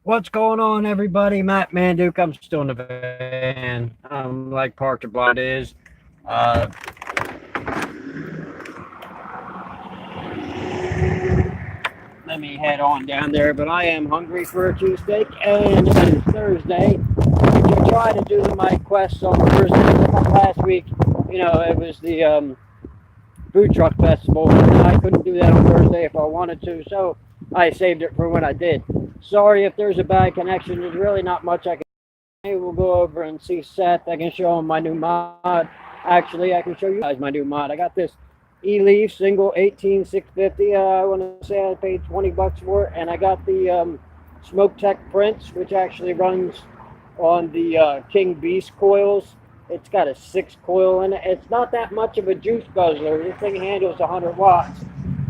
What's going on, everybody? Matt Manduke. I'm still in the van. Like Parker Blind is. Uh, Let me head on down there. But I am hungry for a cheesesteak, and it is Thursday. I try to do the mic quests on Thursday. Last week, it was the food truck festival, and I couldn't do that on Thursday if I wanted to, so I saved it for when I did. Sorry if there's a bad connection. There's really not much I can. Maybe we'll go over and see Seth. I can show him my new mod. Actually, I can show you guys my new mod. I got this E-Leaf single 18650. I want to say I paid $20 for it, and I got the Smoke Tech Prince, which actually runs on the King Beast coils. It's got a 6 coil in it. It's not that much of a juice guzzler. This thing handles 100 watts.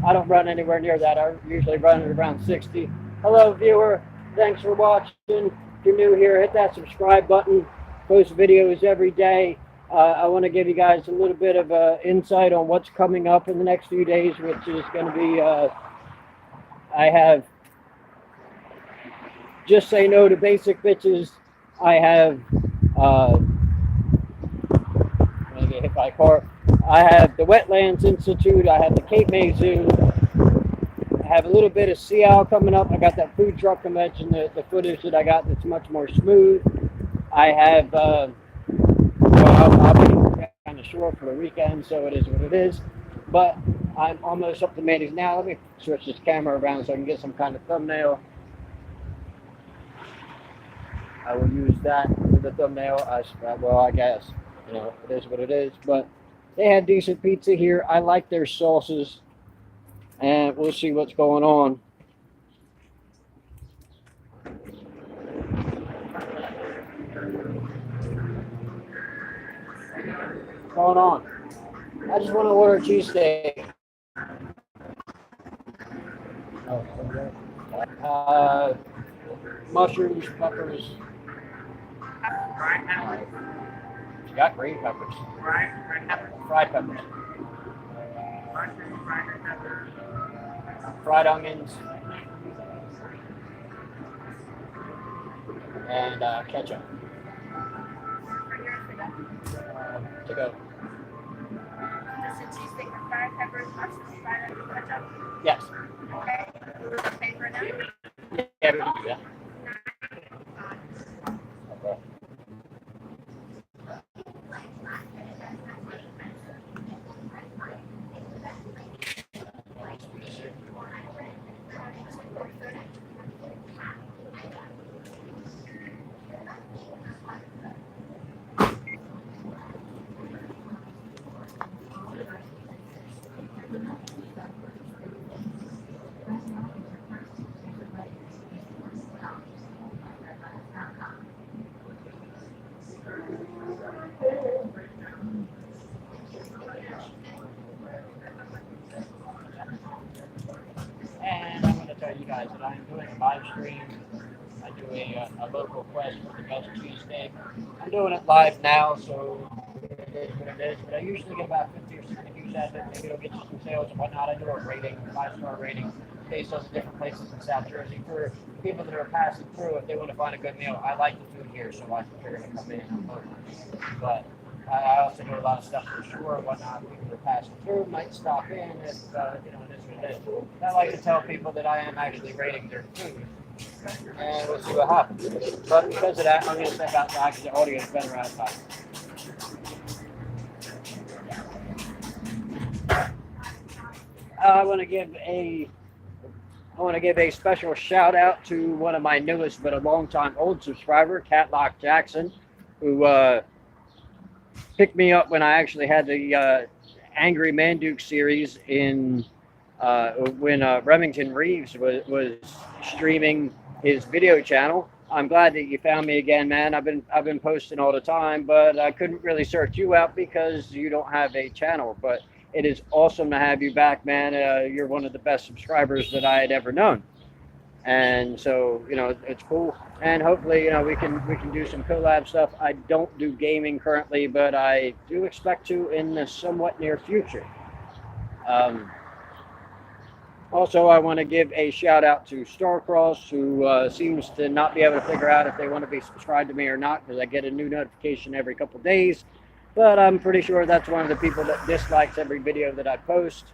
I don't run anywhere near that. I usually run it around 60. Hello, viewer. Thanks for watching. If you're new here, hit that subscribe button. Post videos every day. I want to give you guys a little bit of insight on what's coming up in the next few days, which is going to be, I have Just Say No to Basic Bitches. I have, I'm going to get hit by a car. I have the Wetlands Institute. I have the Cape May Zoo. I have a little bit of Sea Owl coming up. I got that food truck convention, the footage that I got that's much more smooth. I have, well, I'll be kind of short for the weekend, so it is what it is. But I'm almost up to Manny's now. Let me switch this camera around so I can get some kind of thumbnail. I will use that for the thumbnail. I guess, it is what it is. But they had decent pizza here. I like their sauces. And we'll see what's going on. What's going on? I just want to order a cheesesteak. Mushrooms, peppers. You got green peppers. Fried peppers. Fried onions. And ketchup. To go. Just a cheesesteak with fried peppers, mushrooms, fried onions, ketchup. Yes. Okay. You want to pay for now? Yeah, we can do that. Okay. And I'm going to tell you guys that I'm doing a live stream. I do a local quest for the best cheesesteak. I'm doing it live now, so it is what it is. But I usually get about 50 or 60 views out of it. Maybe it'll get you some sales and whatnot. I do a rating, 5-star rating, based on the different places in South Jersey for people that are passing through if they want to find a good meal. I like the food here, so I think they're going to come in and look. But I also do a lot of stuff for sure and whatnot. People that are passing through might stop in if, this or this. I like to tell people that I am actually rating their food. And we'll see what happens. But because of that, I'm going to step outside because the audio is better outside. I want to give a special shout out to one of my newest but a long time old subscriber, Catlock Jackson, who picked me up when I actually had the Angry Manduke series in when Remington Reeves was streaming his video channel. I'm glad that you found me again, man. I've been posting all the time, but I couldn't really search you out because you don't have a channel. But it is awesome to have you back, man. You're one of the best subscribers that I had ever known, and so it's cool. And hopefully we can do some collab stuff. I don't do gaming currently, but I do expect to in the somewhat near future. Also, I want to give a shout out to Starcross, who seems to not be able to figure out if they want to be subscribed to me or not, because I get a new notification every couple days. But I'm pretty sure that's one of the people that dislikes every video that I post.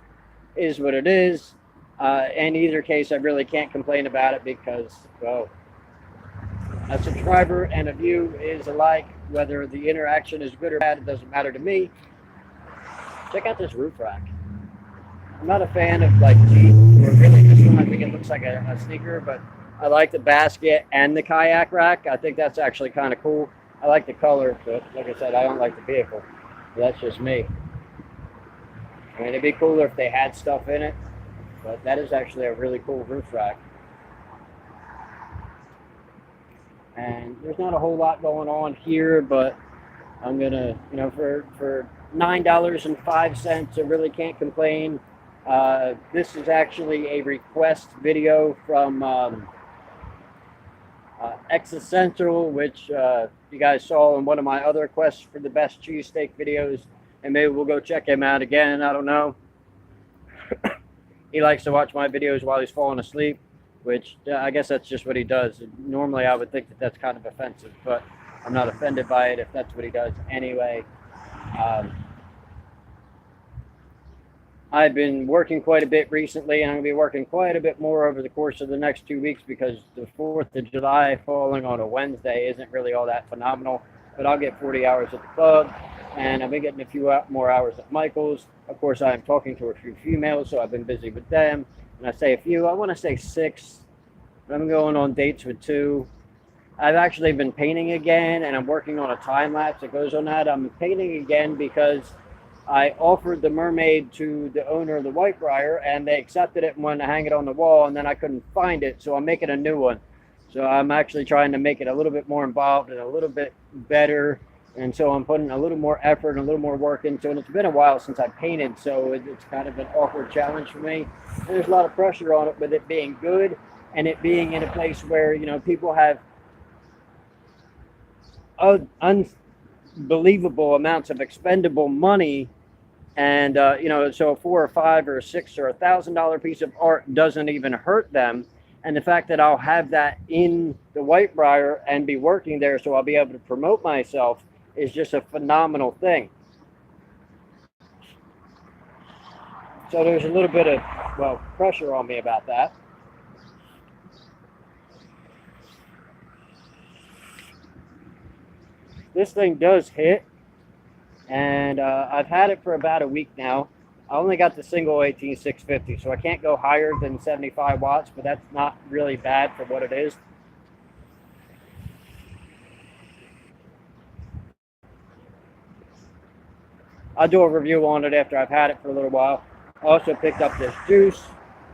Is what it is. In either case, I really can't complain about it because, well, a subscriber and a view is alike. Whether the interaction is good or bad, it doesn't matter to me. Check out this roof rack. I'm not a fan of like Jeep or really this one. I think it looks like a sneaker, but I like the basket and the kayak rack. I think that's actually kind of cool. I like the color, but like I said, I don't like the vehicle. That's just me. I mean, it'd be cooler if they had stuff in it, but that is actually a really cool roof rack. And there's not a whole lot going on here, but I'm gonna, for $9.05, I really can't complain. This is actually a request video from Existential, which you guys saw in one of my other requests for the best cheesesteak videos, and maybe we'll go check him out again. I don't know. He likes to watch my videos while he's falling asleep, which I guess that's just what he does. Normally, I would think that that's kind of offensive, but I'm not offended by it if that's what he does anyway. I've been working quite a bit recently, and I'm going to be working quite a bit more over the course of the next 2 weeks because the 4th of July falling on a Wednesday isn't really all that phenomenal. But I'll get 40 hours at the club, and I've been getting a few more hours at Michael's. Of course, I'm talking to a few females, so I've been busy with them. And I say a few, I want to say 6, but I'm going on dates with 2. I've actually been painting again, and I'm working on a time lapse that goes on that. I'm painting again because I offered the mermaid to the owner of the Whitebriar, and they accepted it and wanted to hang it on the wall, and then I couldn't find it, so I'm making a new one. So I'm actually trying to make it a little bit more involved and a little bit better, and so I'm putting a little more effort and a little more work into it. And it's been a while since I painted, so it's kind of an awkward challenge for me. And there's a lot of pressure on it with it being good and it being in a place where, people have unbelievable amounts of expendable money, and so a $4 or $5 or $6 or $1,000 piece of art doesn't even hurt them. And the fact that I'll have that in the Whitebriar and be working there, so I'll be able to promote myself, is just a phenomenal thing. So there's a little bit of pressure on me about that. This thing does hit, and I've had it for about a week now. I only got the single 18650, so I can't go higher than 75 watts, but that's not really bad for what it is. I'll do a review on it after I've had it for a little while. I also picked up this juice,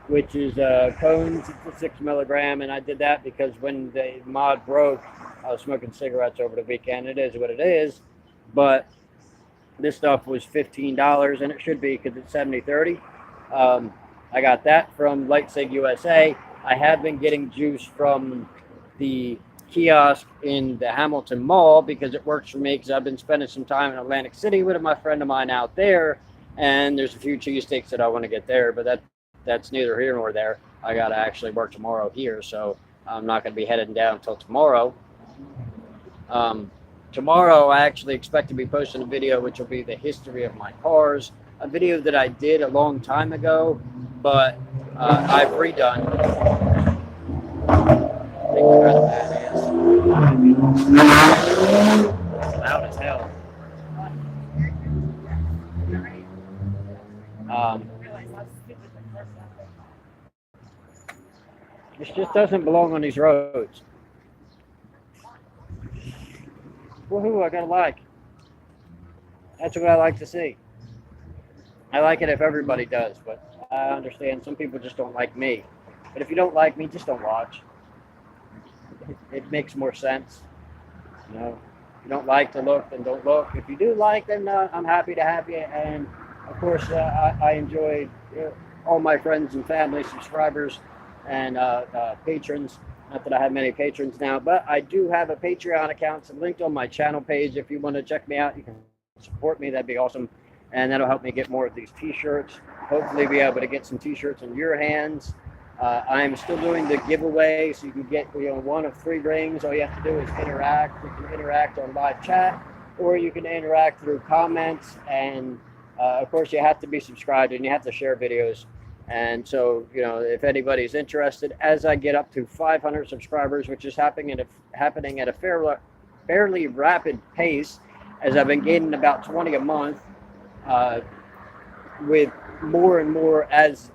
which is cones. It's a 6 milligram, and I did that because when the mod broke, I was smoking cigarettes over the weekend. It is what it is, but this stuff was $15, and it should be because it's 70/30. I got that from Lightsig USA. I have been getting juice from the kiosk in the Hamilton Mall because it works for me, because I've been spending some time in Atlantic City with my friend of mine out there, and there's a few cheesesteaks that I want to get there, but that's neither here nor there. I got to actually work tomorrow here, so I'm not going to be heading down until tomorrow. Tomorrow, I actually expect to be posting a video, which will be the history of my cars, a video that I did a long time ago, but I've redone. I think where the man is. It's loud as hell. This just doesn't belong on these roads. Woohoo, I got a like. That's what I like to see. I like it if everybody does, but I understand some people just don't like me. But if you don't like me, just don't watch. It makes more sense. If you don't like to look, then don't look. If you do like, then I'm happy to have you. And of course, I enjoy all my friends and family, subscribers, and patrons. Not that I have many patrons now, but I do have a Patreon account. It's linked on my channel page. If you want to check me out, you can support me. That'd be awesome. and that'll help me get more of these t-shirts. Hopefully be able to get some t-shirts in your hands. I'm still doing the giveaway, so you can get one of 3 rings. All you have to do is interact. You can interact on live chat, or you can interact through comments, and of course you have to be subscribed and you have to share videos. And so, if anybody's interested, as I get up to 500 subscribers, which is happening at a fairly rapid pace, as I've been gaining about 20 a month, with more and more as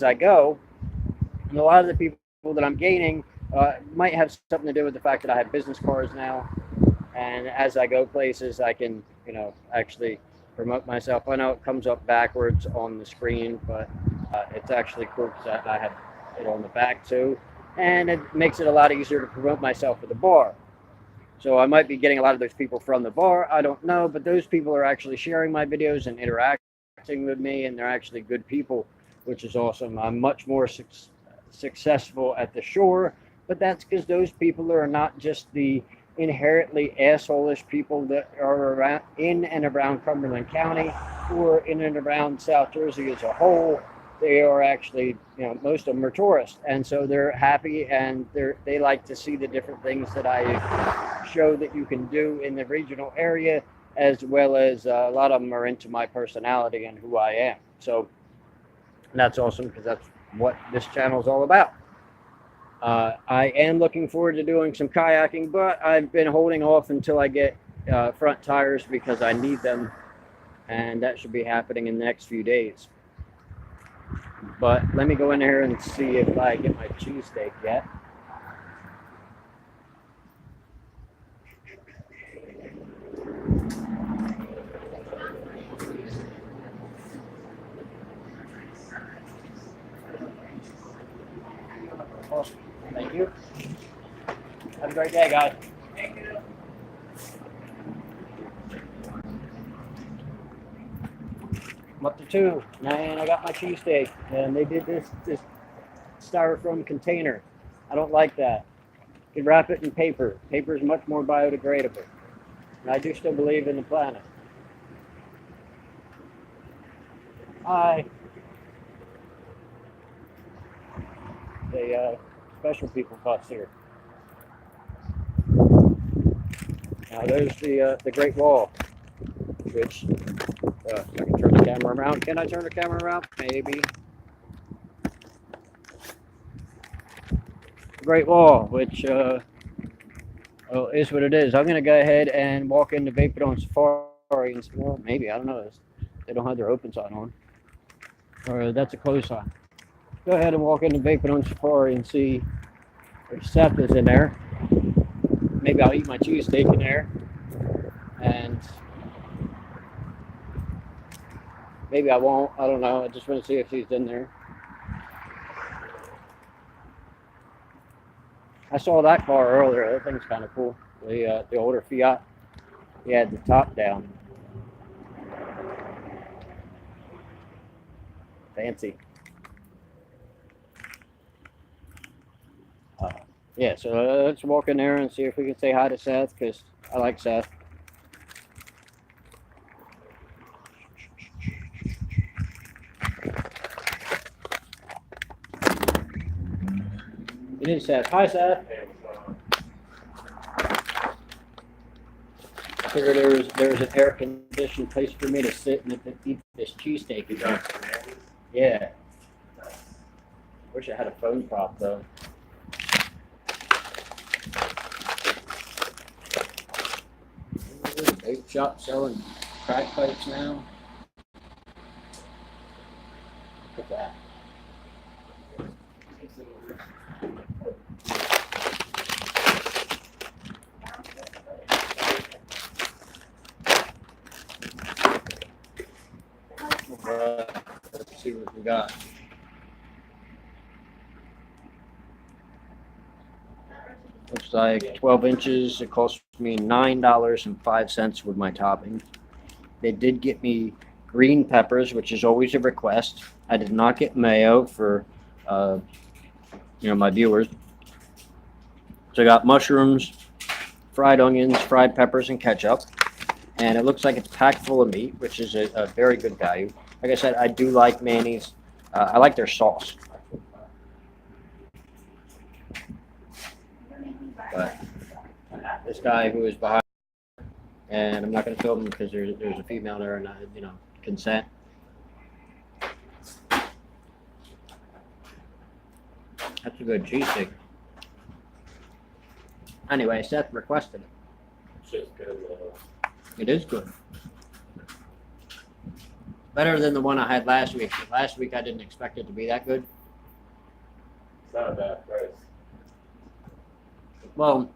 I go. And a lot of the people that I'm gaining might have something to do with the fact that I have business cards now, and as I go places, I can actually promote myself. I know it comes up backwards on the screen, but it's actually cool because I have it on the back too, and it makes it a lot easier to promote myself at the bar. So I might be getting a lot of those people from the bar, I don't know, but those people are actually sharing my videos and interacting with me, and they're actually good people, which is awesome. I'm much more successful at the shore, but that's because those people are not just the inherently asshole-ish people that are around in and around Cumberland County or in and around South Jersey as a whole. They are actually, most of them are tourists, and so they're happy, and they like to see the different things that I show that you can do in the regional area, as well as a lot of them are into my personality and who I am. So that's awesome, because that's what this channel is all about. I am looking forward to doing some kayaking, but I've been holding off until I get front tires because I need them, and that should be happening in the next few days. But let me go in there and see if I get my cheesesteak yet. Awesome. Thank you. Have a great day, guys. Thank you. I'm up to 2, and I got my cheesesteak, and they did this styrofoam container. I don't like that. You can wrap it in paper. Paper is much more biodegradable. And I do still believe in the planet. Hi. The special people bus here. Now there's the Great Wall, which I can turn the camera around. Can I turn the camera around? Maybe. The Great Wall, which is what it is. I'm going to go ahead and walk into Vapidon Safari. And, well, maybe. I don't know. They don't have their open sign on. Or that's a closed sign. Go ahead and walk into Vapidon Safari and see if Seth is in there. Maybe I'll eat my cheesesteak in there. And maybe I won't. I don't know. I just want to see if he's in there. I saw that car earlier. That thing's kind of cool. The older Fiat. He had the top down. Fancy. Yeah, so let's walk in there and see if we can say hi to Seth, because I like Seth. It is Seth. Hi, Seth. I figured there was an air-conditioned place for me to sit and eat this cheesesteak again. Yeah. Wish I had a phone prop, though. There's a vape shop selling crack pipes now. Look at that. Let's see what we got. Looks like 12 inches. It cost me $9.05 with my topping. They did get me green peppers, which is always a request. I did not get mayo for, my viewers. So I got mushrooms, fried onions, fried peppers, and ketchup. and it looks like it's packed full of meat, which is a very good value. Like I said, I do like Manny's. I like their sauce. But this guy who is behind, and I'm not going to film him because there's a female there, and consent. That's a good cheesesteak. Anyway, Seth requested it. Shit's good, It is good. Better than the one I had last week. Last week I didn't expect it to be that good. It's not a bad price. Well,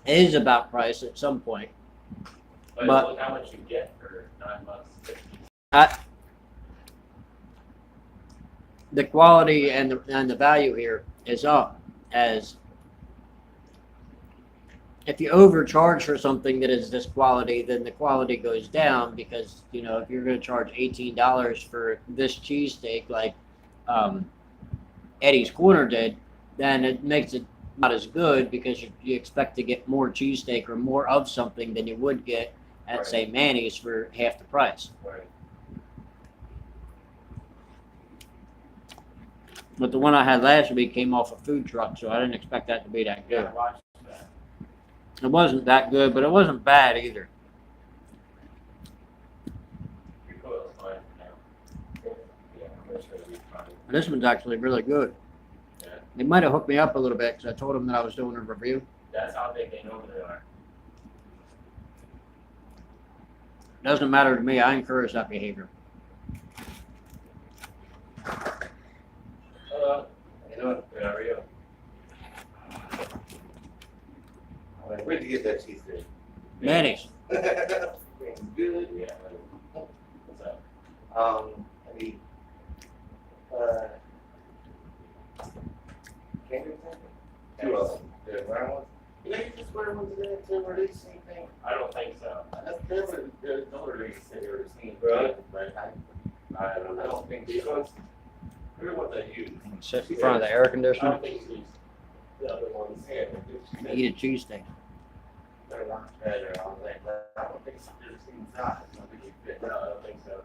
it is about price at some point. But look how much you get for $9. The quality and the value here is up, as if you overcharge for something that is this quality, then the quality goes down, because if you're going to charge $18 for this cheesesteak like Eddie's Corner did, then it makes it not as good, because you expect to get more cheesesteak or more of something than you would get at, say, Manny's for half the price. Right. But the one I had last week came off a food truck, so I didn't expect that to be that good. Yeah, watch that. It wasn't that good, but it wasn't bad either. Recoil's fine now. Yeah, I'm sure it'll be fine. This one's actually really good. Yeah. They might have hooked me up a little bit because I told them that I was doing a review. That's how big they know they are. Doesn't matter to me. I encourage that behavior. You know what? Good, how are you? Where'd you get that cheesesteak? Manny's. Good. Yeah. What's up? I mean, Kendrick? Two of them. The brown ones? You know, you just wear ones in there to where they same thing. I don't think so. That's what the older lady said they were seeing. Really? But I don't I know. don't think these ones. I forget what they use. Sit in front of the air I conditioner. don't think these, the other ones. Yeah, Eat a cheesesteak. they're a lot better. I was like, I don't think they're the same size. I don't think you fit. No, I don't think so.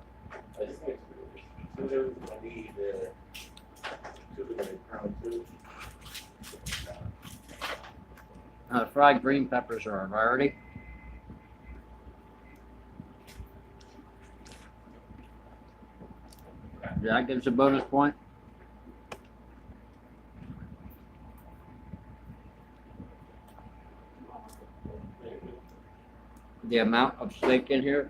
I just need two. I need two of the crown two. Fried green peppers are a rarity. That gives a bonus point. The amount of steak in here,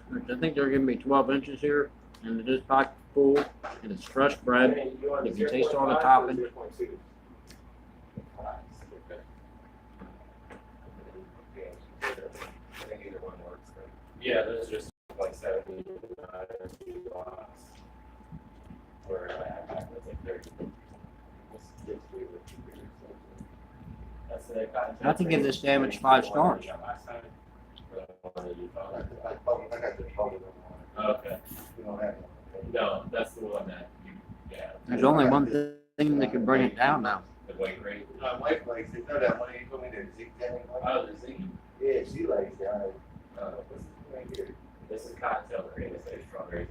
which I think they're giving me 12 inches here, and it is packed full, and it's fresh bread. You can taste all the topping. Yeah, those are just like 70 blocks. Or that's like 30. That's the kind I have to give this sandwich 5 stars. Last time? Or the one that you thought? I got the phone. Okay. You don't have it. No, that's the one that you, yeah. There's only one thing that can bring it down now. The white grape. My wife likes it. You know that one you told me that zigzag? Oh, the zing. Yeah, she likes it. This Right here. this is cocktail cream. It's like strawberry.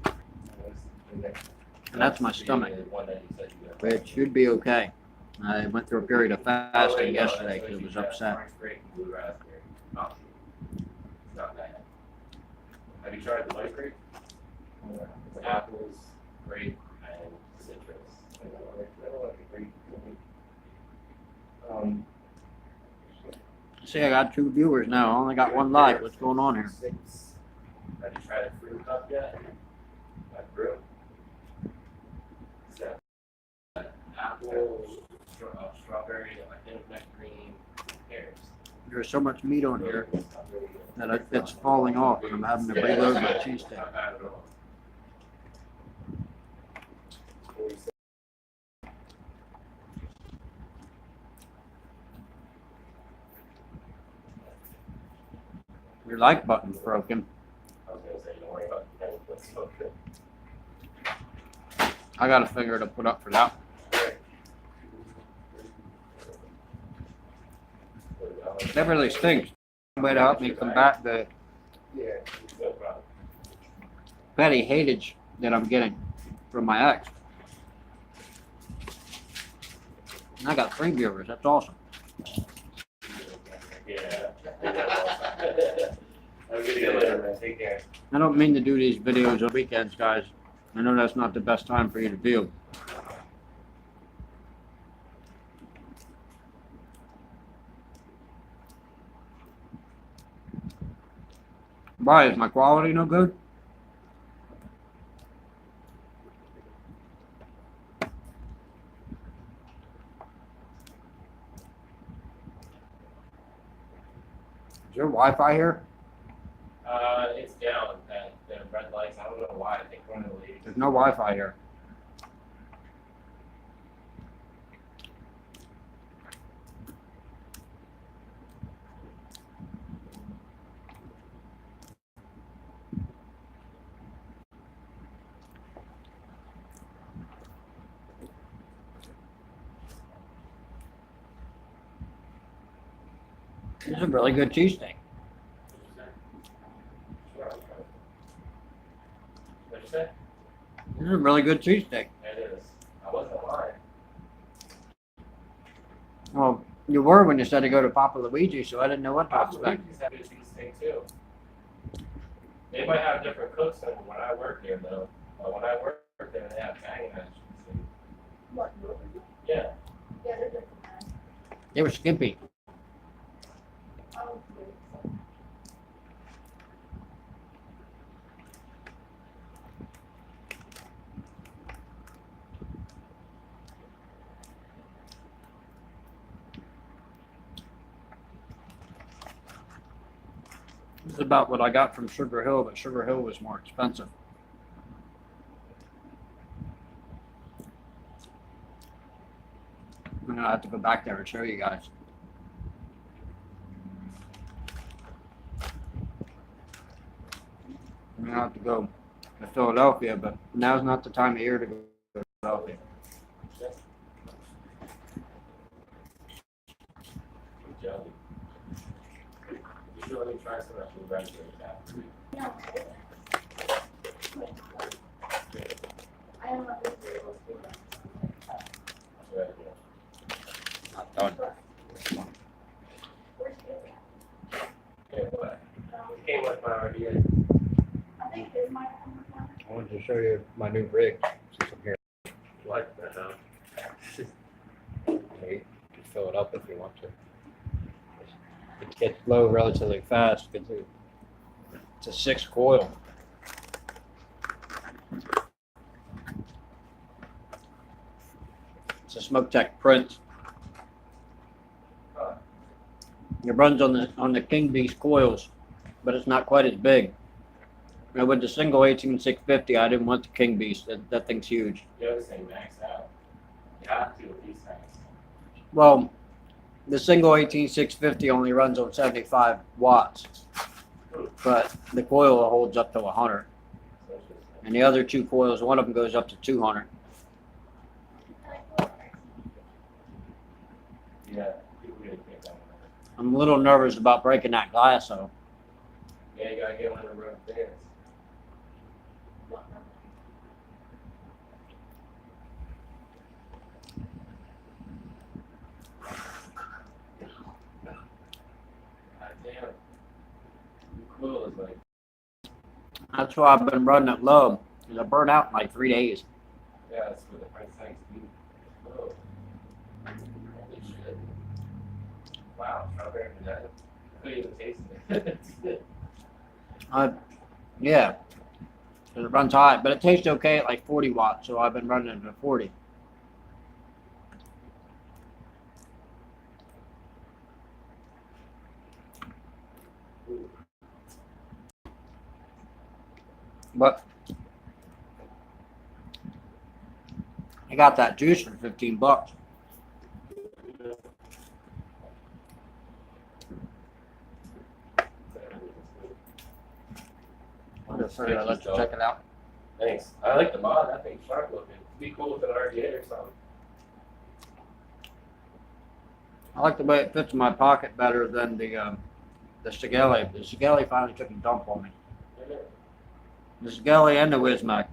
And that's my stomach. The one that you said you got. But it should be okay. I went through a period of fasting yesterday because I was upset. Orange grape and blue raspberry. Oh, it's not bad. Have you tried the white grape? It's apples, grape, and citrus. See, I got 2 viewers now. I only got 1 like. What's going on here? Have you tried a fruit cup yet? Like brew? So, apple, strawberry, nectarine, pears. There's so much meat on here that it's falling off, and I'm having to reload my cheesesteak. Not bad at all. Your like button's broken. I was gonna say, don't worry about the kettle, but it's okay. I got a figure to put up for that. That really stinks. way to help me combat the Yeah. No problem. petty hatage that I'm getting from my ex. And I got 3 viewers. That's awesome. Yeah. Have a good day later, man. Take care. I don't mean to do these videos on weekends, guys. I know that's not the best time for you to view. Why, is my quality no good? Is there Wi-Fi here? It's down at the red lights. I don't know why. I think one of the ladies. There's no Wi-Fi here. This is a really good cheesesteak. What'd you say? This is a really good cheesesteak. It is. I wasn't lying. Well, you were when you said to go to Papa Luigi, so I didn't know what to Papa expect. Luigi's have a cheesesteak too. They might have different cooks than when I worked there though. But when I worked there, they have banging ass cheesesteak. What? Yeah. Yeah, they're different. They were skimpy. Oh, good. This is about what I got from Sugar Hill, but Sugar Hill was more expensive. I'm gonna have to go back there and show you guys. I'm gonna have to go to Philadelphia, but now's not the time of year to go to Philadelphia. Good jelly. You should let me try some of that blue raspberry after. No. I don't know if this is supposed to be Right, Not done. Where's yeah. What? It came with my idea. I think this might come from. I wanted to show you my new rig since I'm here. What the hell? You can fill it up if you want to. It gets low relatively fast because it's a 6 coil. It's a Smoke Tech Prince. Huh. It runs on the King Beast coils, but it's not quite as big. Now with the single 18650, I didn't want the King Beast. That thing's huge. You have to say max out. You have to with these things. Well, the single 18650 only runs on 75 watts, but the coil holds up to 100. So it's just, And the other 2 coils, one of them goes up to 200. yeah, people really think that. I'm a little nervous about breaking that glass though. Yeah, you gotta get one of the rubber bands. God damn. The cool is like, That's why I've been running it low, because I burn out in like 3 days. yeah, that's what the price tags do. Oh. Holy shit. Wow, strawberry banana. I couldn't even taste it. Yeah, because it runs high, but it tastes okay at like 40 watts, so I've been running it at 40. But I got that juice for $15. I'll just figured I'd let you check it out. Thanks. I like the mod. That thing's sharp looking. Be cool with an RDA or something. I like the way it fits in my pocket better than the The Sigelli finally took a dump on me. The Sigelli and the Wismac.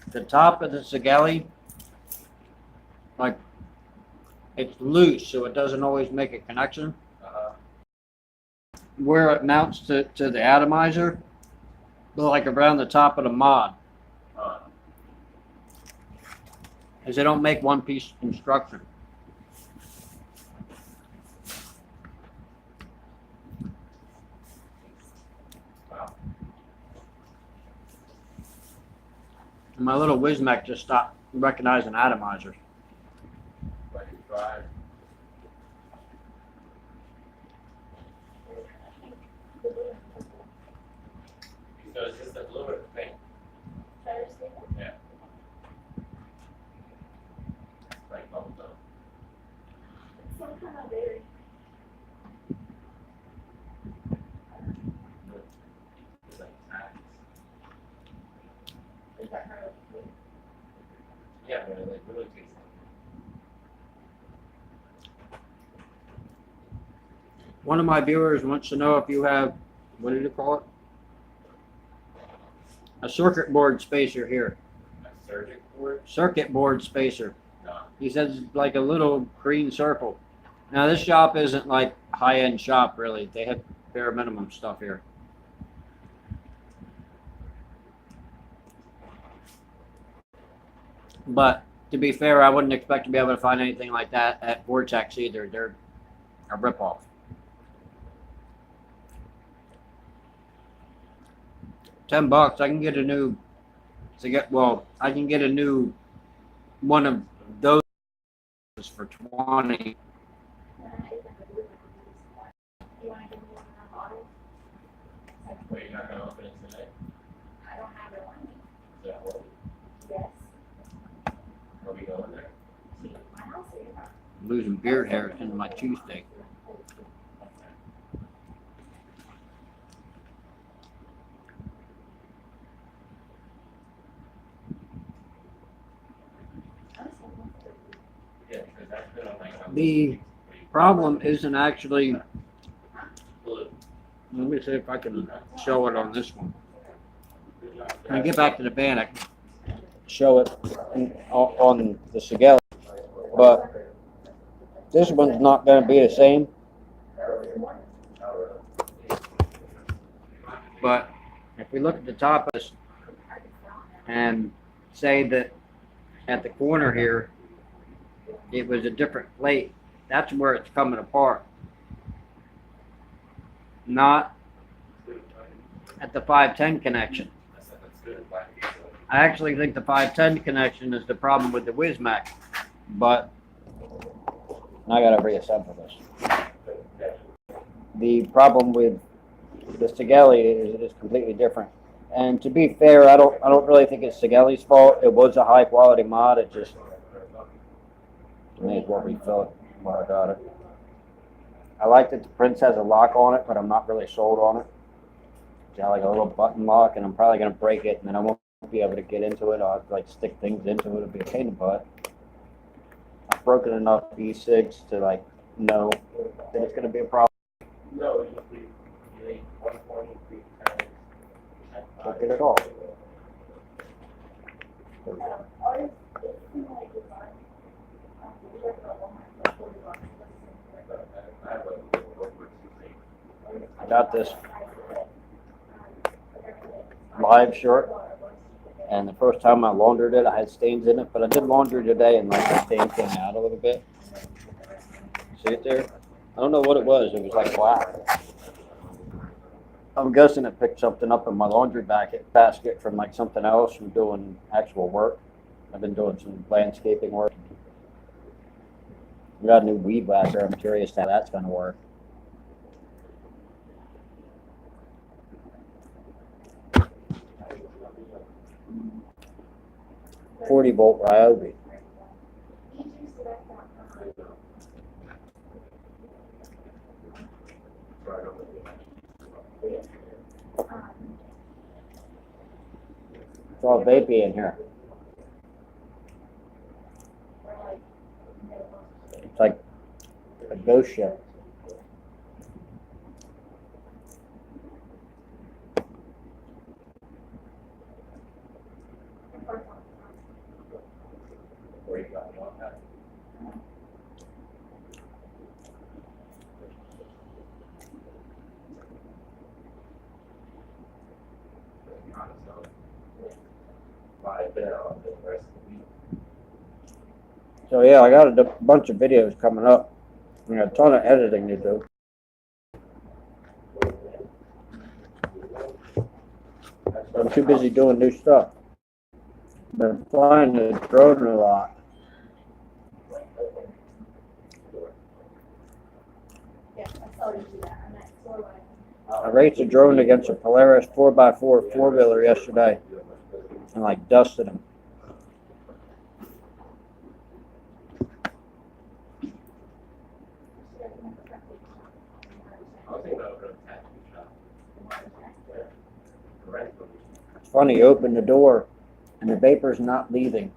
The top of the Sigelli, like, it's loose, so it doesn't always make a connection. Where it mounts to the atomizer, like around the top of the mod, is they don't make one piece construction. And my little Wismac just stopped recognizing atomizers. Like you drive. So it's just a little bit of paint. Yeah. Like bubble gum. Some kind of berry. It's like snacks. Is that her? Yeah, but it like really tastes One of my viewers wants to know if you have, what did you call it? A circuit board spacer here. like a surgic board. Circuit board spacer. No. He says it's like a little green circle. Now this shop isn't like high-end shop really. They have bare minimum stuff here. But to be fair, I wouldn't expect to be able to find anything like that at Vortex either. They're a ripoff. $10, I can get a new. I can get a new one of those for 20. Wait, you're not gonna open it today? I don't have it on me. Is that what? Yes. Are we going there? My house is. I'm losing beard hair into my cheesesteak. Yeah, because that's been on like. The problem isn't actually. Blue. Let me see if I can show it on this one. When I get back to the van, I can show it on the Sigelli. But this one's not going to be the same. But if we look at the top of this and say that at the corner here, it was a different plate, that's where it's coming apart. Not at the 510 connection. That's good. Black pizza. I actually think the 510 connection is the problem with the Wismac, but I gotta reassemble this. The problem with the Sigelli is it is completely different. And to be fair, I don't really think it's Sigelli's fault. It was a high quality mod. It just may as well refill it while I got it. I like that the Prince has a lock on it, but I'm not really sold on it. It's got like a little button lock, and I'm probably gonna break it, and then I won't be able to get into it. I'll have to like stick things into it. It'll be a pain in the butt. I've broken enough e-cigs to like know that it's gonna be a problem. No, you need 120 times. Look at it all. I got this live shirt, and the first time I laundered it, I had stains in it, but I did laundry today, and like the stain came out a little bit. See it there? I don't know what it was. It was like black. I'm guessing it picked something up in my laundry basket from like something else from doing actual work. I've been doing some landscaping work. We got a new weed whacker. I'm curious how that's going to work. .40-volt Ryobi. It's all vapey in here. It's like a Ghost ship. Where you got me on that? To be honest, though, I've been out the rest of the week. So yeah, I got a bunch of videos coming up. I got a ton of editing to do. I'm too busy doing new stuff. Been flying the drone a lot. Yeah, I saw you do that. I'm at store I raced a drone against a Polaris 4x4 four-wheeler yesterday and like dusted him. I was thinking about opening a tattoo shop. Yeah. Rent them. It's funny, you open the door and the vapor's not leaving,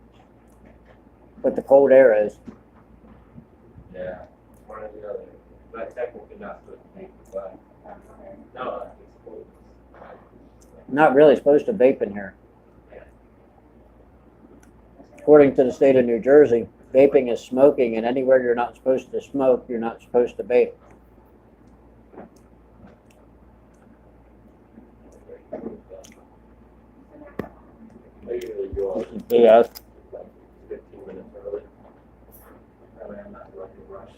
but the cold air is. Yeah, one or the other. But technically not supposed to make the flag. No, it's cool. Not really supposed to vape in here. According to the state of New Jersey, vaping is smoking, and anywhere you're not supposed to smoke, you're not supposed to vape. I usually go out Yeah. like 15 minutes early. That way I'm not in a rush.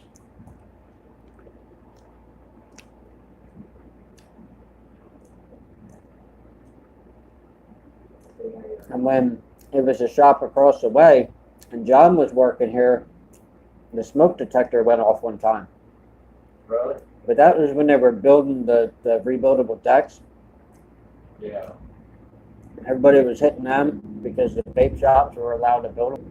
And when it was a shop across the way, and John was working here, the smoke detector went off one time. Really? But that was when they were building the rebuildable decks. Yeah. Everybody was hitting them because the vape shops were allowed to build them.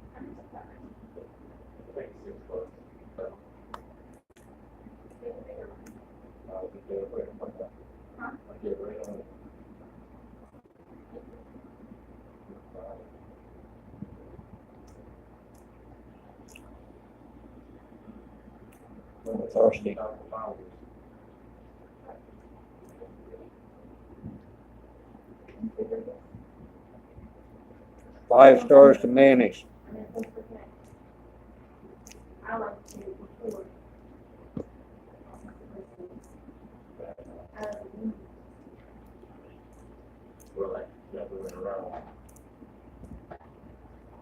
I think it's 6 bucks. But I'll just do it right on that. I'll get right on it. I'm thirsty. 5 stars to Manny's. I like to record. We're like never went around.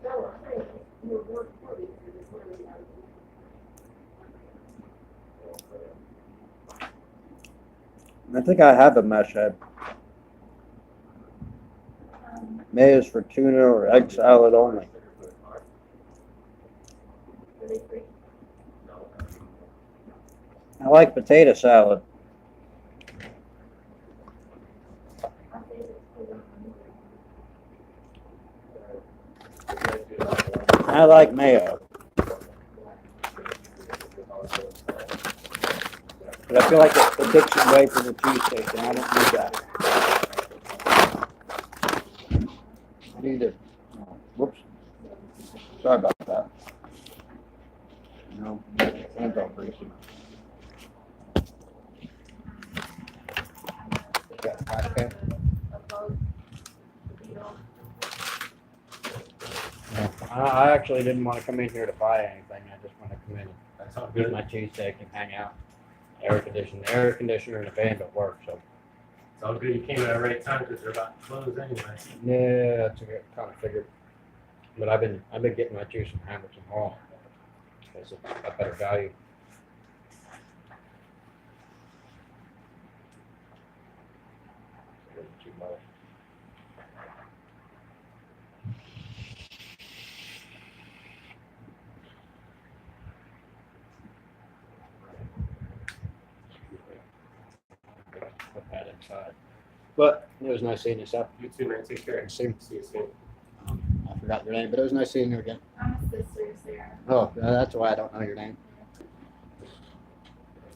No, I'm saying, you're recording, you're recording. I think I have a mesh head. Mayo's for tuna or egg salad only. Really free. I like potato salad. I think it's cool. I like mayo. But I feel like it's the Dixon way for the cheesesteak, and I don't need that. I need it. Whoops. Sorry about that. No, hands all greasy. Okay. I actually didn't want to come in here to buy anything. I just want to come in That's all and eat good. my cheesesteak and hang out. Air conditioner and a van don't work, so. It's all good. You came at the right time because they're about to close anyway. Yeah, that's what I kind of figured. But I've been getting my juice from Hamilton Hall. It's a better value. Put that inside. But it was nice seeing you, Seth. You too, man. Take care. See you. See you soon. I forgot your name, but it was nice seeing you again. I'm a sister, Sarah. Oh, that's why I don't know your name.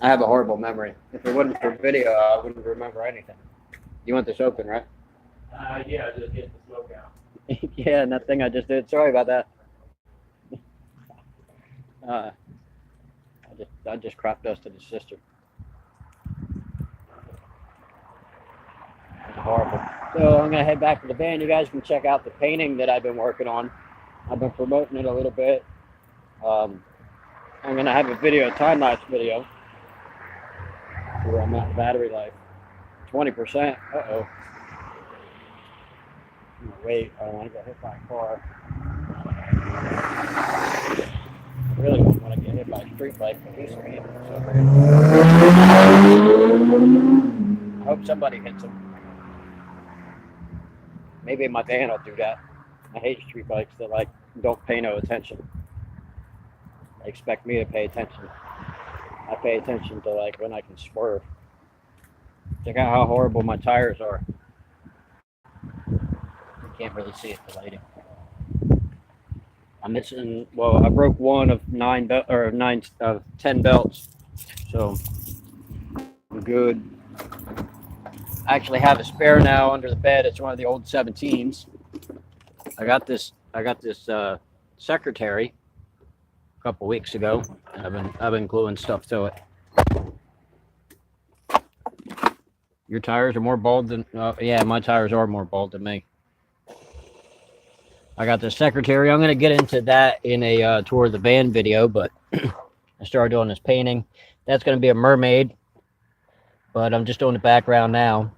I have a horrible memory. If it wasn't for video, I wouldn't remember anything. You want this open, right? Yeah, just get the smoke out. Yeah, and that thing I just did. Sorry about that. I just crop dusted his sister. It's horrible. So I'm gonna head back to the van. You guys can check out the painting that I've been working on. I've been promoting it a little bit. I'm gonna have a video, a time-lapse video, where I'm at battery life. 20%. Uh-oh. Wait, I don't want to get hit by a car. I really don't want to get hit by a street light, but he's speeding. So I hope somebody hits him. Maybe my van will do that. I hate street bikes that like don't pay no attention. They expect me to pay attention. I pay attention to like when I can swerve. Check out how horrible my tires are. You can't really see it, the lighting. I'm missing. Well, I broke one of 10 belts, so I'm good. I actually have a spare now under the bed. It's one of the old 17s. I got this secretary a couple weeks ago. I've been gluing stuff to it. Your tires are more bald than yeah, my tires are more bald than me. I got the secretary. I'm gonna get into that in a tour of the van video, but I started doing this painting. That's gonna be a mermaid, but I'm just doing the background now.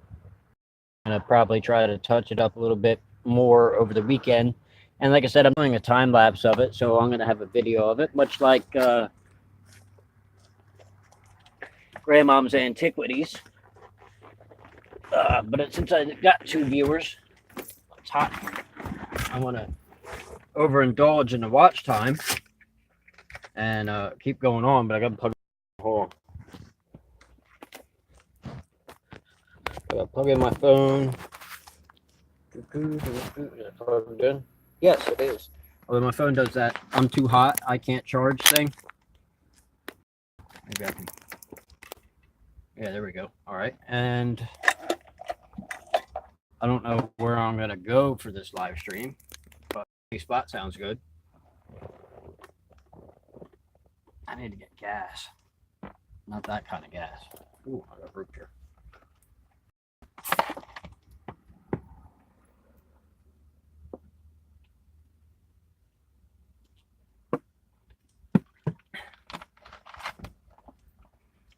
I'm gonna probably try to touch it up a little bit more over the weekend. And like I said, I'm doing a time lapse of it, so I'm gonna have a video of it, much like Grandmom's Antiquities. But since I got 2 viewers, it's hot. I want to overindulge in the watch time and keep going on, but I got to plug in the hole. I got to plug in my phone. Is it plugged in? Yes, it is. Although my phone does that I'm too hot, I can't charge thing. Maybe I can. Yeah, there we go. All right, and I don't know where I'm gonna go for this live stream, but the spot sounds good. I need to get gas. Not that kind of gas. Ooh, I got root beer.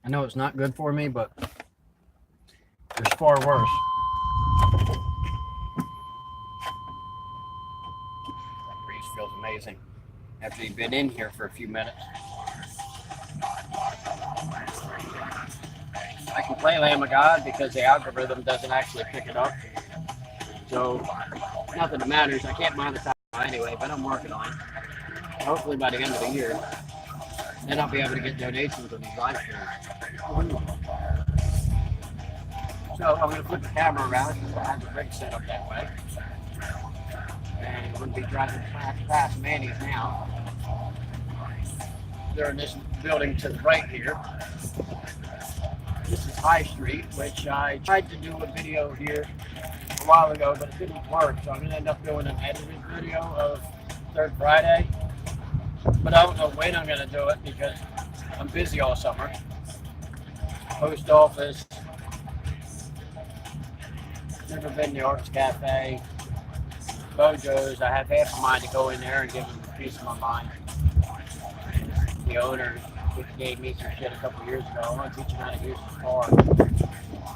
I know it's not good for me, but there's far worse. That breeze feels amazing after you've been in here for a few minutes. I can play Lamb of God because the algorithm doesn't actually pick it up. So, not that it matters. I can't monetize it anyway, but I'm working on it. Hopefully by the end of the year, then I'll be able to get donations on these live streams. So I'm going to flip the camera around because I have the rig set up that way. And we're going to be driving past Manny's now. They're in this building to the right here. This is High Street, which I tried to do a video here a while ago, but it didn't work. So I'm going to end up doing an edited video of Third Friday. But I don't know when I'm going to do it because I'm busy all summer. Post office. Never been to the Arts Cafe. Mojo's. I have half a mind to go in there and give them a piece of my mind. The owner gave me some shit a couple years ago. I want to teach you how to use this car.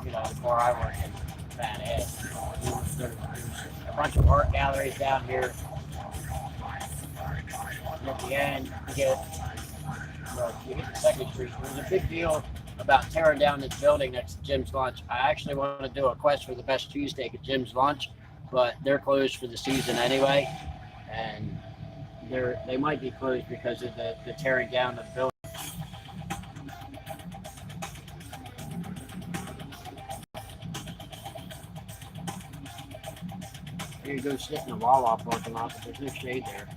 You know, the car I work in. Badass. There's a bunch of art galleries down here. And at the end, you get the Second Street. There's a big deal about tearing down this building next to Jim's Lunch. I actually want to do a quest for the best cheesesteak at Jim's Lunch, but they're closed for the season anyway, and they might be closed because of the tearing down of the building. You go sit in the Wawa parking lot, but there's no shade there.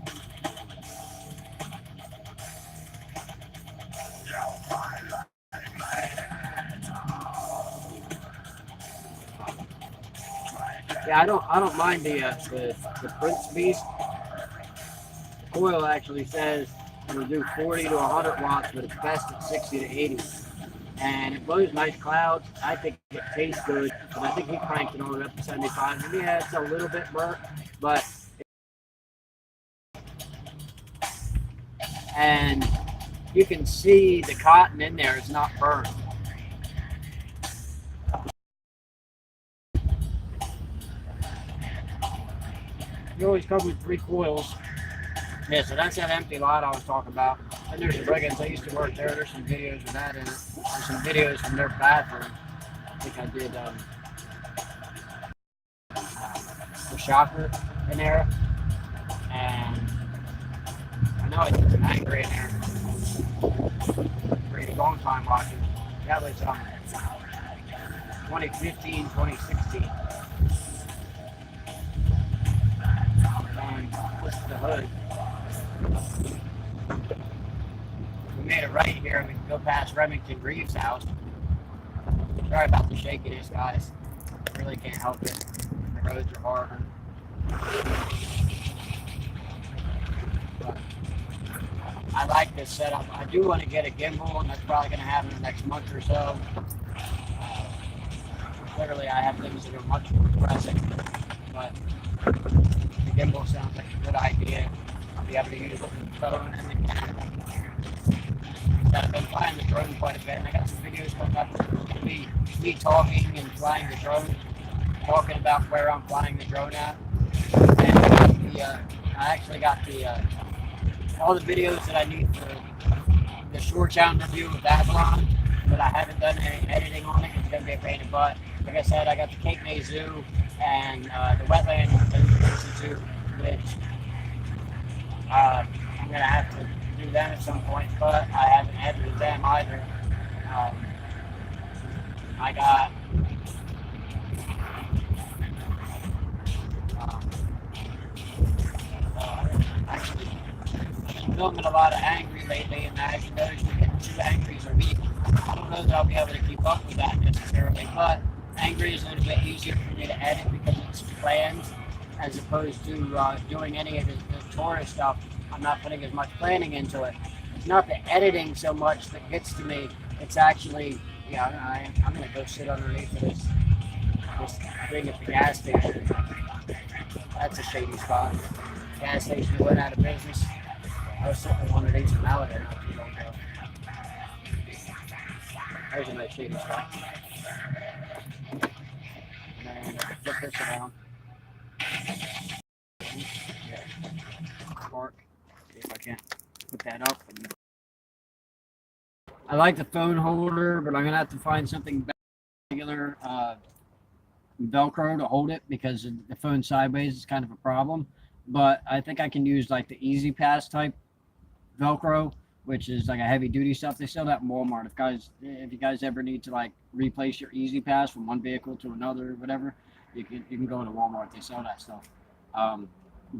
Yeah, I don't mind the Prince Beast. The coil actually says it'll do 40 to 100 watts, but it's best at 60 to 80. And it blows nice clouds. I think it tastes good, but I think he cranked it all the way up to 75. And yeah, it's a little bit burnt, but and you can see the cotton in there is not burnt. You always come with 3 coils. Yeah, so that's that empty lot I was talking about. And there's the Brigands. I used to work there. There's some videos of that in it. There's some videos from their bathroom. I think I did the shocker in there. And I know I did some angry in there. For a long time watching. That was 2015, 2016. And this is the hood. We made it right here, and we can go past Remington Reeves' house. Sorry about the shakiness, guys. Really can't help it. The roads are horrible. But I like this setup. I do want to get a gimbal, and that's probably going to happen in the next month or so. Clearly, I have things that are much more pressing, but the gimbal sounds like a good idea. I'll be able to use it with the phone and the camera. I've been flying the drone quite a bit, and I got some videos coming up. It's going to be me talking and flying the drone, talking about where I'm flying the drone at. And I actually got all the videos that I need for the short sound review of Babylon, but I haven't done any editing on it. It's going to be a pain in the butt. Like I said, I got the Cape May Zoo and the Wetland Institute, which I'm going to have to do them at some point, but I haven't edited them either. I got actually been filming a lot of angry lately, and as you notice, we're getting 2 angries a week. I don't know that I'll be able to keep up with that necessarily, but angry is a little bit easier for me to edit because it's planned as opposed to doing any of the tourist stuff. I'm not putting as much planning into it. It's not the editing so much that gets to me. It's actually, yeah, I'm going to go sit underneath of this thing at the gas station. That's a shady spot. Gas station went out of business. I was sitting in one of these in Malaga not too long ago. There's a nice shady spot. And then flip this around. Yeah. Park. See if I can't put that up. I like the phone holder, but I'm gonna have to find something regular Velcro to hold it because the phone sideways is kind of a problem. But I think I can use like the Easy Pass type Velcro, which is like a heavy duty stuff. They sell that in Walmart. If you guys ever need to like replace your Easy Pass from one vehicle to another, or whatever, you can go to Walmart. They sell that stuff.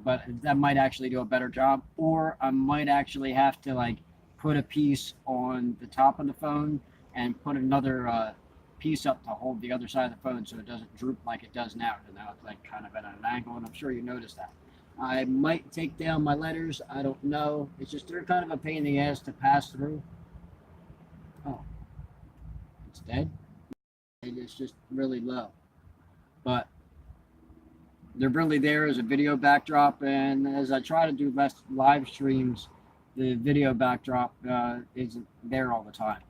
But that might actually do a better job, or I might actually have to like put a piece on the top of the phone and put another piece up to hold the other side of the phone so it doesn't droop like it does now. And now it's like kind of at an angle, and I'm sure you noticed that. I might take down my letters. I don't know. It's just they're kind of a pain in the ass to pass through. Oh, it's dead. It's just really low. But they're really there as a video backdrop. And as I try to do less live streams, the video backdrop isn't there all the time.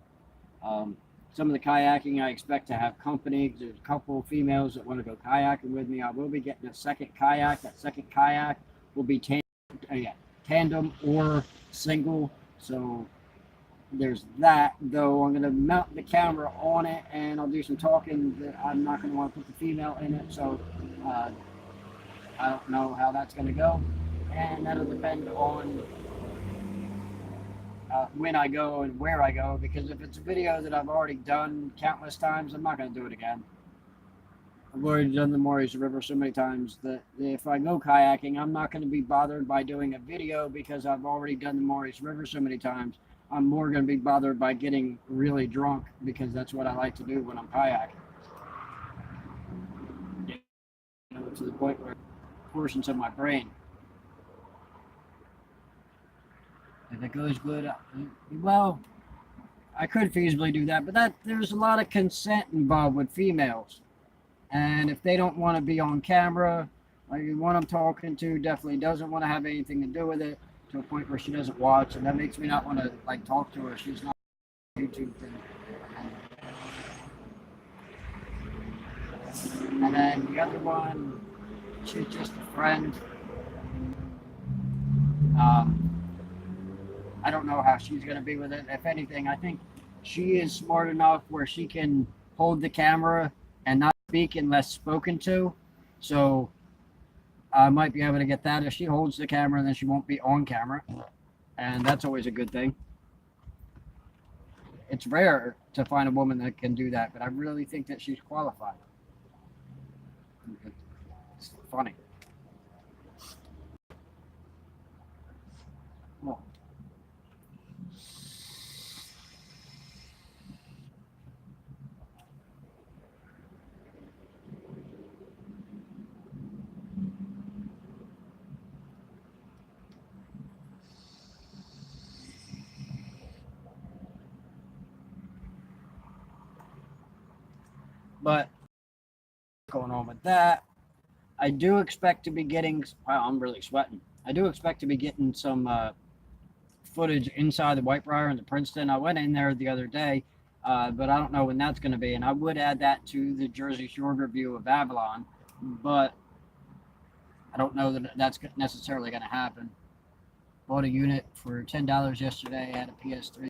Some of the kayaking, I expect to have company. There's a couple of females that want to go kayaking with me. I will be getting a second kayak. That second kayak will be tandem or single. So there's that, though I'm going to mount the camera on it and I'll do some talking. I'm not going to want to put the female in it. So I don't know how that's going to go. And that'll depend on when I go and where I go, because if it's a video that I've already done countless times, I'm not going to do it again. I've already done the Maurice River so many times that if I go kayaking, I'm not going to be bothered by doing a video because I've already done the Maurice River so many times. I'm more going to be bothered by getting really drunk because that's what I like to do when I'm kayaking. to the point where portions of my brain. If it goes good, well, I could feasibly do that, but there's a lot of consent involved with females. And if they don't want to be on camera, like the one I'm talking to definitely doesn't want to have anything to do with it, to a point where she doesn't watch, and that makes me not want to like talk to her. She's not a YouTube thing. And then the other one, she's just a friend. I don't know how she's going to be with it. If anything, I think she is smart enough where she can hold the camera and not speak unless spoken to. So I might be able to get that. If she holds the camera, then she won't be on camera. And that's always a good thing. It's rare to find a woman that can do that, but I really think that she's qualified. It's funny. Well, but going on with that, I do expect to be getting, wow, I'm really sweating. I do expect to be getting some footage inside the Whitebriar and the Princeton. I went in there the other day, but I don't know when that's going to be. And I would add that to the Jersey Shore review of Avalon, but I don't know that that's necessarily going to happen. Bought a unit for $10 yesterday. Had a PS3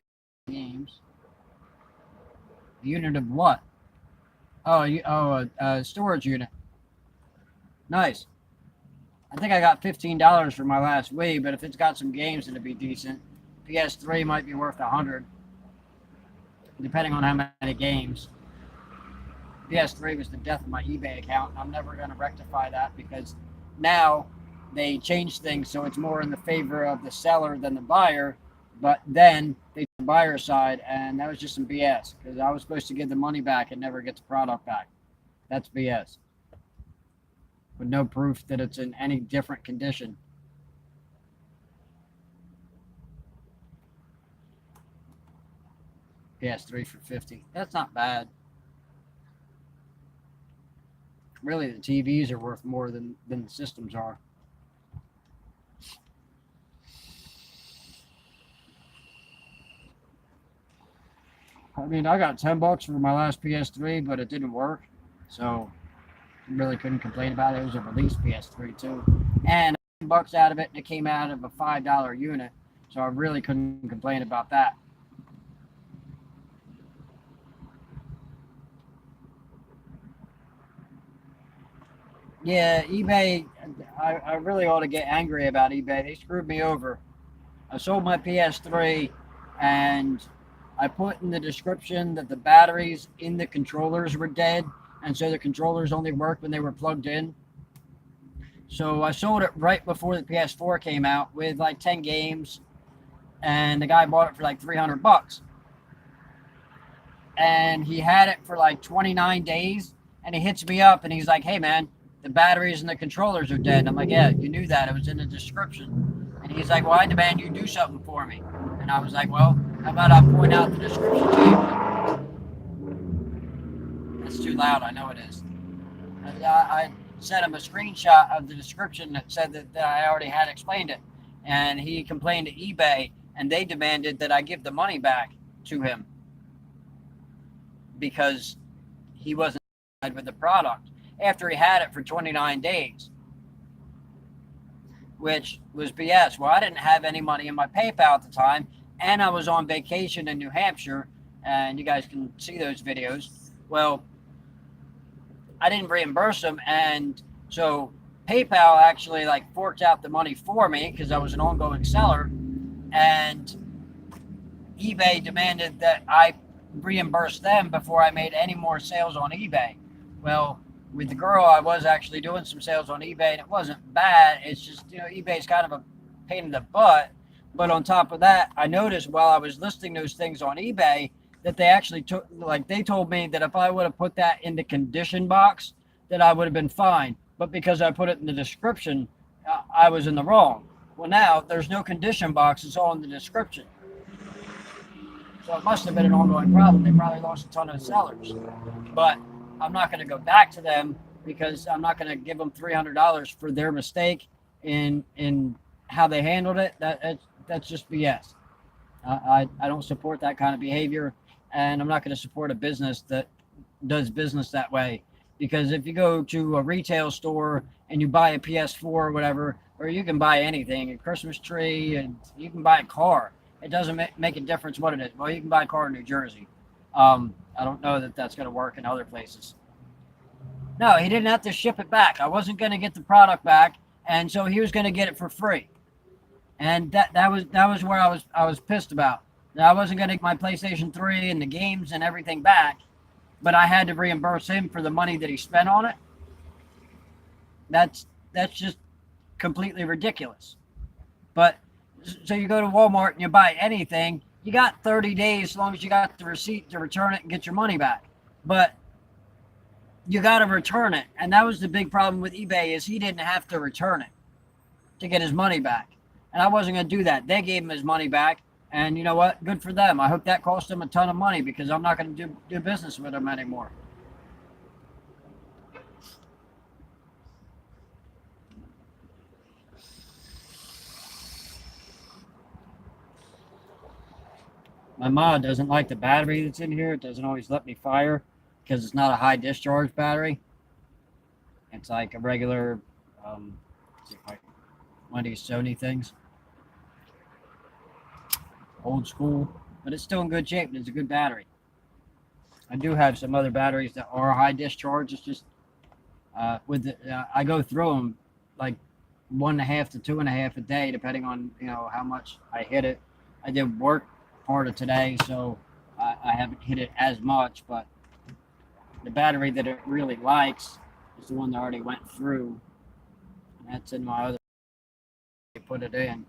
games. A unit of what? Oh, a storage unit. Nice. I think I got $15 for my last Wii, but if it's got some games, it'd be decent. PS3 might be worth $100, depending on how many games. PS3 was the death of my eBay account, and I'm never going to rectify that because now they changed things so it's more in the favor of the seller than the buyer, but then they took the buyer side, and that was just some BS because I was supposed to give the money back and never get the product back. That's BS. With no proof that it's in any different condition. PS3 for $50. That's not bad. Really, the TVs are worth more than the systems are. I mean, I got $10 for my last PS3, but it didn't work. So really couldn't complain about it. It was a release PS3 too, and $10 out of it, and it came out of a $5 unit, so I really couldn't complain about that. Yeah, eBay, I really ought to get angry about eBay. They screwed me over. I sold my PS3, and I put in the description that the batteries in the controllers were dead, and so the controllers only worked when they were plugged in. So I sold it right before the PS4 came out with like 10 games, and the guy bought it for like $300. And he had it for like 29 days, and he hits me up and he's like, "Hey man, the batteries and the controllers are dead." And I'm like, "Yeah, you knew that. It was in the description." And he's like, "Well, I demand you do something for me." And I was like, "Well, how about I point out the description to you?" It's too loud, I know it is. I sent him a screenshot of the description that said that I already had explained it. And he complained to eBay, and they demanded that I give the money back to him because he wasn't satisfied with the product after he had it for 29 days, which was BS. Well, I didn't have any money in my PayPal at the time, and I was on vacation in New Hampshire, and you guys can see those videos. Well, I didn't reimburse them, and so PayPal actually like forked out the money for me because I was an ongoing seller, and eBay demanded that I reimburse them before I made any more sales on eBay. Well, with the girl, I was actually doing some sales on eBay, and it wasn't bad. It's just, eBay's kind of a pain in the butt. But on top of that, I noticed while I was listing those things on eBay that they actually took, like they told me that if I would have put that in the condition box, that I would have been fine. but because I put it in the description, I was in the wrong. Well, now there's no condition box, it's all in the description. So it must have been an ongoing problem. They probably lost a ton of sellers. But I'm not going to go back to them because I'm not going to give them $300 for their mistake in how they handled it. That's just BS. I don't support that kind of behavior, and I'm not going to support a business that does business that way. Because if you go to a retail store and you buy a PS4 or whatever, or you can buy anything, a Christmas tree, and you can buy a car. It doesn't make a difference what it is. Well, you can buy a car in New Jersey. I don't know that that's going to work in other places. No, he didn't have to ship it back. I wasn't going to get the product back, and so he was going to get it for free. And that was where I was pissed about. Now, I wasn't going to get my PlayStation 3 and the games and everything back, but I had to reimburse him for the money that he spent on it. That's just completely ridiculous. But so you go to Walmart and you buy anything, you got 30 days as long as you got the receipt to return it and get your money back. But you got to return it. And that was the big problem with eBay is he didn't have to return it to get his money back. And I wasn't going to do that. They gave him his money back. And you know what? Good for them. I hope that cost them a ton of money because I'm not going to do business with them anymore. My mod doesn't like the battery that's in here. It doesn't always let me fire because it's not a high discharge battery. It's like a regular, one of these Sony things. Old school, but it's still in good shape and it's a good battery. I do have some other batteries that are high discharge. It's just I go through them like 1.5 to 2.5 a day, depending on how much I hit it. I did work part of today, so I haven't hit it as much, but the battery that it really likes is the one that I already went through. And that's in my other put it in,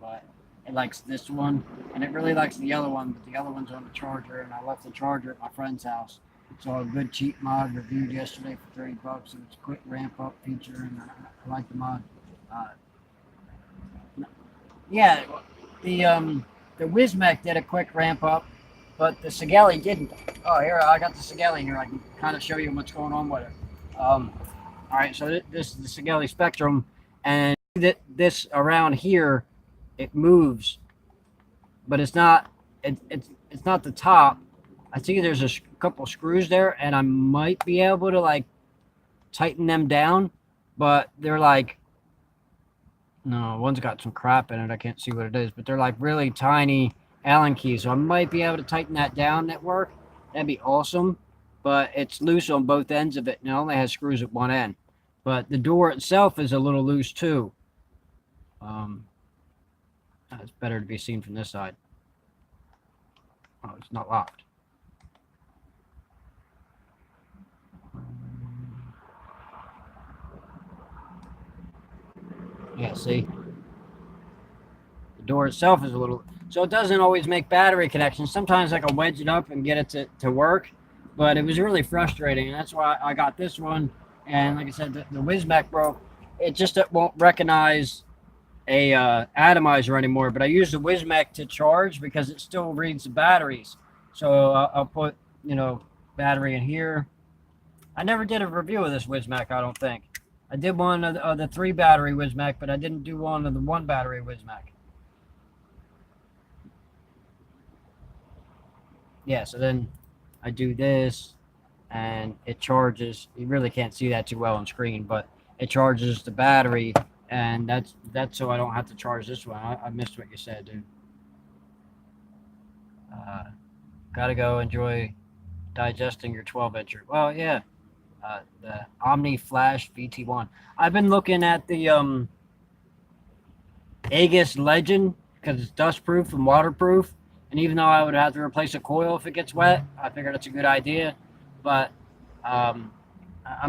but it likes this one, and it really likes the yellow one, but the other one's on the charger, and I left the charger at my friend's house. Saw a good cheap mod reviewed yesterday for $30, and it's a quick ramp up feature, and I like the mod. Yeah, the Wismec did a quick ramp up, but the Sigelli didn't. Oh, here, I got the Sigelli here. I can kind of show you what's going on with it. All right, so this is the Sigelli Spectrum, and this around here, it moves, but it's not. It's not the top. I think there's a couple screws there, and I might be able to like tighten them down, but they're like. No, one's got some crap in it. I can't see what it is, but they're like really tiny Allen keys. So I might be able to tighten that down at work. That'd be awesome. But it's loose on both ends of it, and it only has screws at one end. But the door itself is a little loose too. It's better to be seen from this side. Oh, it's not locked. Yeah, see? The door itself is a little... So it doesn't always make battery connections. Sometimes I can wedge it up and get it to work. But it was really frustrating. And that's why I got this one. And like I said, the Wismec broke. It just won't recognize a atomizer anymore. But I use the Wismec to charge because it still reads the batteries. So I'll put, battery in here. I never did a review of this Wismec, I don't think. I did one of the 3 battery Wismec, but I didn't do one of the 1 battery Wismec. Yeah, so then I do this, and it charges. You really can't see that too well on screen, but it charges the battery, and that's so I don't have to charge this one. I missed what you said, dude. Gotta go enjoy digesting your 12-incher. Well, yeah. The Omni Flash VT1. I've been looking at the Aegis Legend because it's dustproof and waterproof. And even though I would have to replace a coil if it gets wet, I figured it's a good idea. But I'm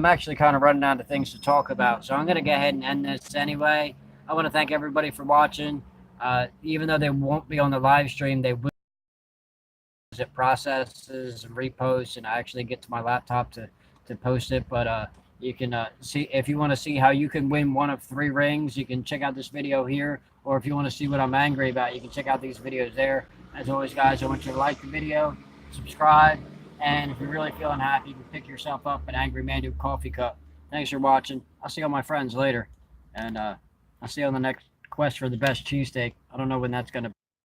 actually kind of running out of things to talk about. So I'm going to go ahead and end this anyway. I want to thank everybody for watching. Even though they won't be on the live stream, they will. It processes and reposts, and I actually get to my laptop to post it. But You can see, if you want to see how you can win one of 3 rings, you can check out this video here. Or if you want to see what I'm angry about, you can check out these videos there. As always, guys, I want you to like the video, subscribe, and if you're really feeling happy, you can pick yourself up an Angry Manduke coffee cup. Thanks for watching. I'll see all my friends later. And I'll see you on the next quest for the best cheesesteak. I don't know when that's going to be.